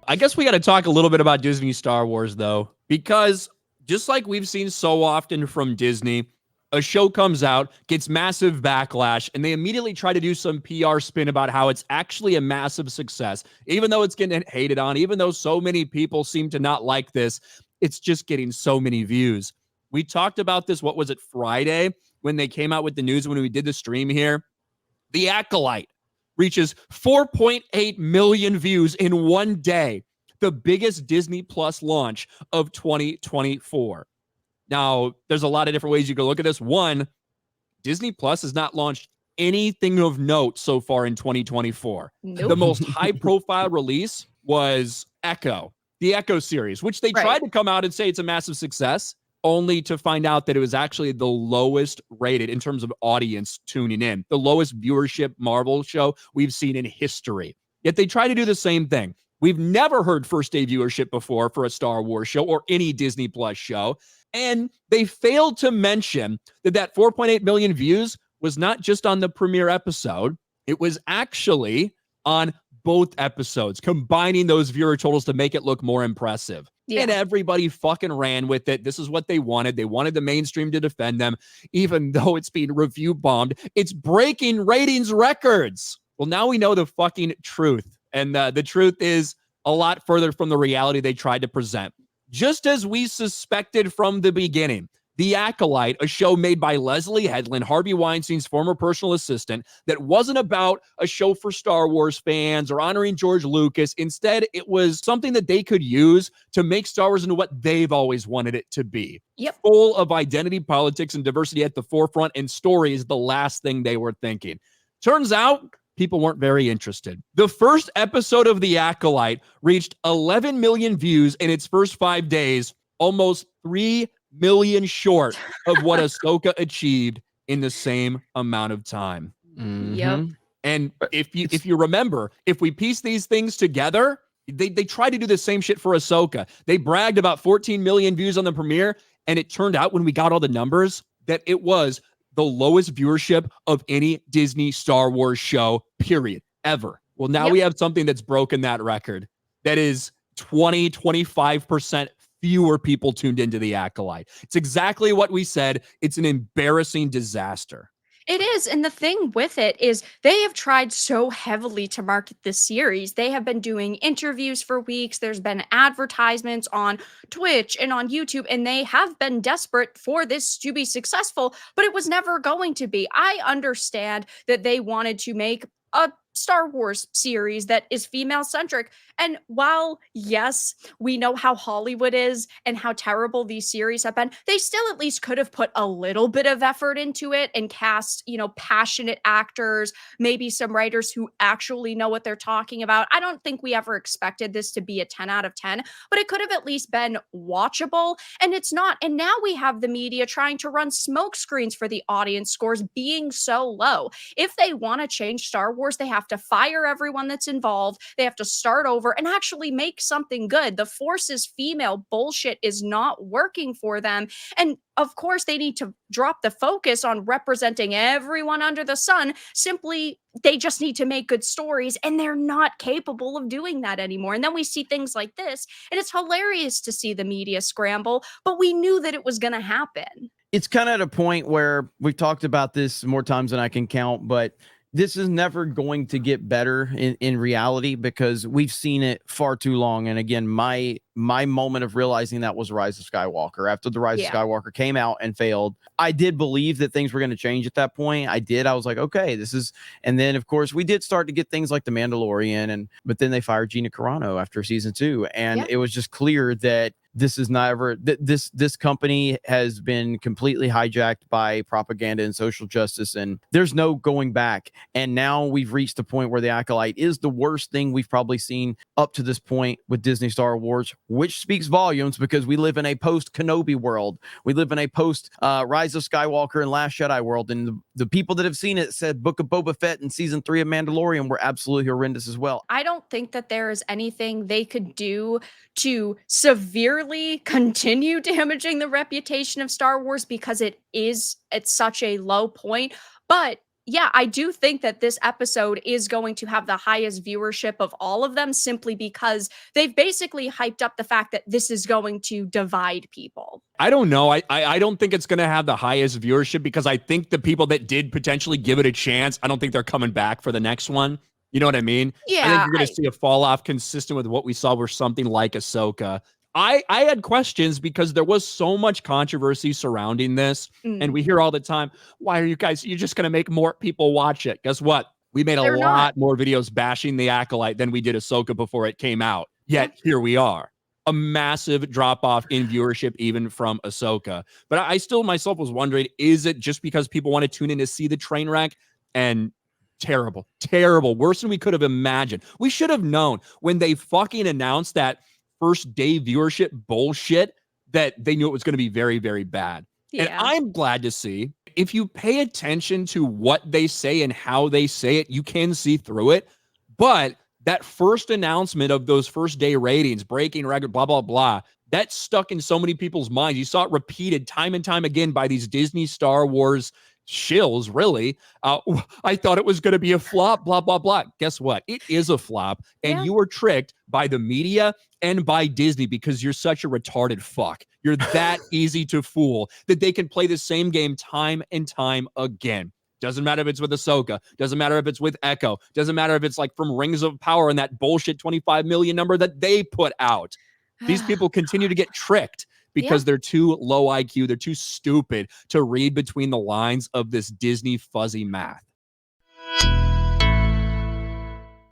I guess we got to talk a little bit about Disney Star Wars, though, because just like we've seen so often from Disney, a show comes out, gets massive backlash, and they immediately try to do some PR spin about how it's actually a massive success. Even though it's getting hated on, even though so many people seem to not like this, it's just getting so many views. We talked about this, what was it, Friday, when they came out with the news when we did the stream here? The Acolyte reaches 4.8 million views in one day, the biggest Disney Plus launch of 2024. Now, there's a lot of different ways you can look at this. One, Disney Plus has not launched anything of note so far in 2024. Nope. The most high-profile release was Echo, the Echo series, which they tried to come out and say it's a massive success, only to find out that it was actually the lowest rated in terms of audience tuning in, the lowest viewership Marvel show we've seen in history. Yet they try to do the same thing. We've never heard first day viewership before for a Star Wars show or any Disney Plus show. And they failed to mention that 4.8 million views was not just on the premiere episode. It was actually on both episodes, combining those viewer totals to make it look more impressive. Yeah. And everybody fucking ran with it. This is what they wanted. They wanted the mainstream to defend them, even though it's being review bombed. It's breaking ratings records. Well, now we know the fucking truth. And the truth is a lot further from the reality they tried to present. Just as we suspected from the beginning, The Acolyte, a show made by Leslye Headland, Harvey Weinstein's former personal assistant, that wasn't about a show for Star Wars fans or honoring George Lucas. Instead, it was something that they could use to make Star Wars into what they've always wanted it to be. Yep. Full of identity politics and diversity at the forefront, and story is the last thing they were thinking. Turns out, people weren't very interested. The first episode of The Acolyte reached 11 million views in its first 5 days, almost 3 million short of what Ahsoka achieved in the same amount of time. Mm-hmm. Yep. And if you remember, if we piece these things together, they tried to do the same shit for Ahsoka. They bragged about 14 million views on the premiere, and it turned out when we got all the numbers that it was the lowest viewership of any Disney Star Wars show, period, ever. Well, now we have something that's broken that record. That is 25% fewer people tuned into The Acolyte. It's exactly what we said. It's an embarrassing disaster. It is. And the thing with it is they have tried so heavily to market this series. They have been doing interviews for weeks. There's been advertisements on Twitch and on YouTube, and they have been desperate for this to be successful, but it was never going to be. I understand that they wanted to make a Star Wars series that is female centric. And while, yes, we know how Hollywood is and how terrible these series have been, they still at least could have put a little bit of effort into it and cast, passionate actors, maybe some writers who actually know what they're talking about. I don't think we ever expected this to be a 10 out of 10, but it could have at least been watchable, and it's not. And now we have the media trying to run smoke screens for the audience scores being so low. If they want to change Star Wars, they have to fire everyone that's involved. They have to start over and actually make something good. The Force's female bullshit is not working for them. And of course, they need to drop the focus on representing everyone under the sun. Simply, they just need to make good stories, and they're not capable of doing that anymore. And then we see things like this, and it's hilarious to see the media scramble, but we knew that it was going to happen. It's kind of at a point where we've talked about this more times than I can count, but this is never going to get better in reality, because we've seen it far too long. And again, my moment of realizing that was Rise of Skywalker. After the Rise of Skywalker came out and failed, I did believe that things were going to change at that point. I was like, okay, this is, and then of course we did start to get things like The Mandalorian, but then they fired Gina Carano after season 2. And it was just clear that this is never, this company has been completely hijacked by propaganda and social justice, and there's no going back. And now we've reached a point where The Acolyte is the worst thing we've probably seen up to this point with Disney Star Wars, which speaks volumes, because we live in a post Kenobi world. We live in a post Rise of Skywalker and Last Jedi world. And the people that have seen it said Book of Boba Fett and season 3 of Mandalorian were absolutely horrendous as well. I don't think that there is anything they could do to severely continue damaging the reputation of Star Wars, because it is at such a low point. But yeah, I do think that this episode is going to have the highest viewership of all of them simply because they've basically hyped up the fact that this is going to divide people. I don't know. I don't think it's going to have the highest viewership because I think the people that did potentially give it a chance, I don't think they're coming back for the next one. You know what I mean? Yeah, I think you're going to see a fall off consistent with what we saw with something like Ahsoka. I had questions because there was so much controversy surrounding this. And we hear all the time, why are you guys, you're just going to make more people watch it. Guess what? We made a lot more videos bashing the Acolyte than we did Ahsoka before it came out. Yet here we are. A massive drop off in viewership, even from Ahsoka. But I still myself was wondering, is it just because people want to tune in to see the train wreck? And terrible, worse than we could have imagined. We should have known when they fucking announced that first day viewership bullshit that they knew it was going to be very, very bad. Yeah. And I'm glad to see if you pay attention to what they say and how they say it, you can see through it. But that first announcement of those first day ratings, breaking record, blah, blah, blah, that stuck in so many people's minds. You saw it repeated time and time again by these Disney Star Wars shills, really. I thought it was going to be a flop, blah, blah, blah. Guess what? It is a flop. And you were tricked by the media and by Disney because you're such a retarded fuck. You're that easy to fool that they can play the same game time and time again. Doesn't matter if it's with Ahsoka. Doesn't matter if it's with Echo. Doesn't matter if it's like from Rings of Power and that bullshit 25 million number that they put out. These people continue to get tricked because they're too low IQ. They're too stupid to read between the lines of this Disney fuzzy math.